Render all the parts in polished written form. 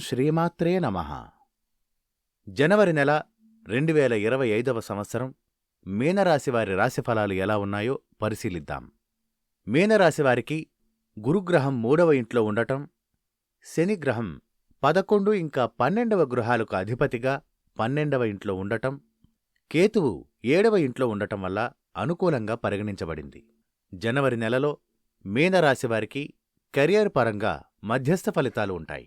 శ్రీమాత్రే నమః. జనవరి నెల 2025వ సంవత్సరం మీనరాశివారి రాశిఫలాలు ఎలా ఉన్నాయో పరిశీలిద్దాం. మీనరాశివారికి గురుగ్రహం 3వ ఇంట్లో ఉండటం, శనిగ్రహం 11 ఇంకా 12వ గృహాలకు అధిపతిగా 12వ ఇంట్లో ఉండటం, కేతువు 7వ ఇంట్లో ఉండటం వల్ల అనుకూలంగా పరిగణించబడింది. జనవరి నెలలో మీనరాశివారికి కెరియర్ పరంగా మధ్యస్థ ఫలితాలు ఉంటాయి.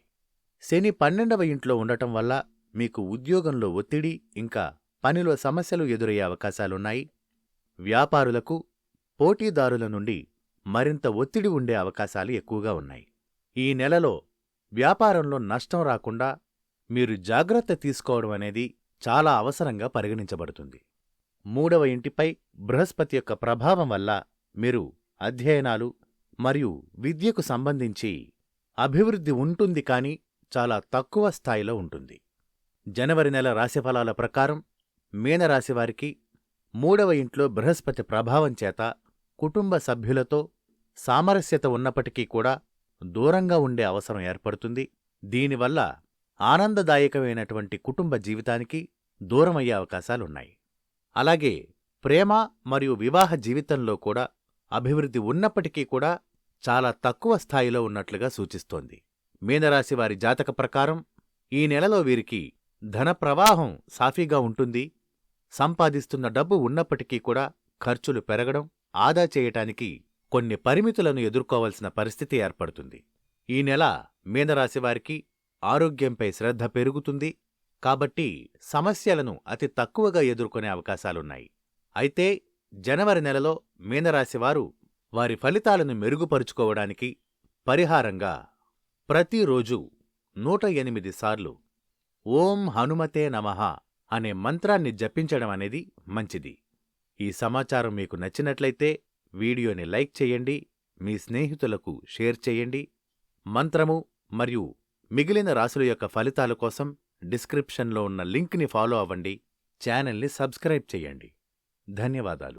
శని 12వ ఇంట్లో ఉండటం వల్ల మీకు ఉద్యోగంలో ఒత్తిడి ఇంకా పనిలో సమస్యలు ఎదురయ్యే అవకాశాలున్నాయి. వ్యాపారులకు పోటీదారుల నుండి మరింత ఒత్తిడి ఉండే అవకాశాలు ఎక్కువగా ఉన్నాయి. ఈ నెలలో వ్యాపారంలో నష్టం రాకుండా మీరు జాగ్రత్త తీసుకోవడం అనేది చాలా అవసరంగా పరిగణించబడుతుంది. 3వ ఇంటిపై బృహస్పతి యొక్క ప్రభావం వల్ల మీరు అధ్యయనాలు మరియు విద్యకు సంబంధించి అభివృద్ధి ఉంటుంది, కానీ చాలా తక్కువ స్థాయిలో ఉంటుంది. జనవరి నెల రాశిఫలాల ప్రకారం మీనరాశివారికి 3వ ఇంట్లో బృహస్పతి ప్రభావం చేత కుటుంబ సభ్యులతో సామరస్యత ఉన్నప్పటికీ కూడా దూరంగా ఉండే అవసరం ఏర్పడుతుంది. దీనివల్ల ఆనందదాయకమైనటువంటి కుటుంబ జీవితానికి దూరమయ్యే అవకాశాలున్నాయి. అలాగే ప్రేమ మరియు వివాహ జీవితంలో కూడా అభివృద్ధి ఉన్నప్పటికీ కూడా చాలా తక్కువ స్థాయిలో ఉన్నట్లుగా సూచిస్తోంది. మీనరాశివారి జాతక ప్రకారం ఈ నెలలో వీరికి ధన ప్రవాహం సాఫీగా ఉంటుంది. సంపాదిస్తున్న డబ్బు ఉన్నప్పటికీ కూడా ఖర్చులు పెరగడం, ఆదా చేయటానికి కొన్ని పరిమితులను ఎదుర్కోవలసిన పరిస్థితి ఏర్పడుతుంది. ఈ నెల మీనరాశివారికి ఆరోగ్యంపై శ్రద్ధ పెరుగుతుంది, కాబట్టి సమస్యలను అతి తక్కువగా ఎదుర్కొనే అవకాశాలున్నాయి. అయితే జనవరి నెలలో మీనరాశివారు వారి ఫలితాలను మెరుగుపరుచుకోవడానికి పరిహారంగా ప్రతిరోజూ 108 సార్లు ఓం హనుమతే నమః అనే మంత్రాన్ని జపించడం అనేది మంచిది. ఈ సమాచారం మీకు నచ్చినట్లయితే వీడియోని లైక్ చేయండి, మీ స్నేహితులకు షేర్ చేయండి. మంత్రము మరియు మిగిలిన రాశుల యొక్క ఫలితాల కోసం డిస్క్రిప్షన్లో ఉన్న లింక్ని ఫాలో అవ్వండి. ఛానల్ని సబ్స్క్రైబ్ చేయండి. ధన్యవాదాలు.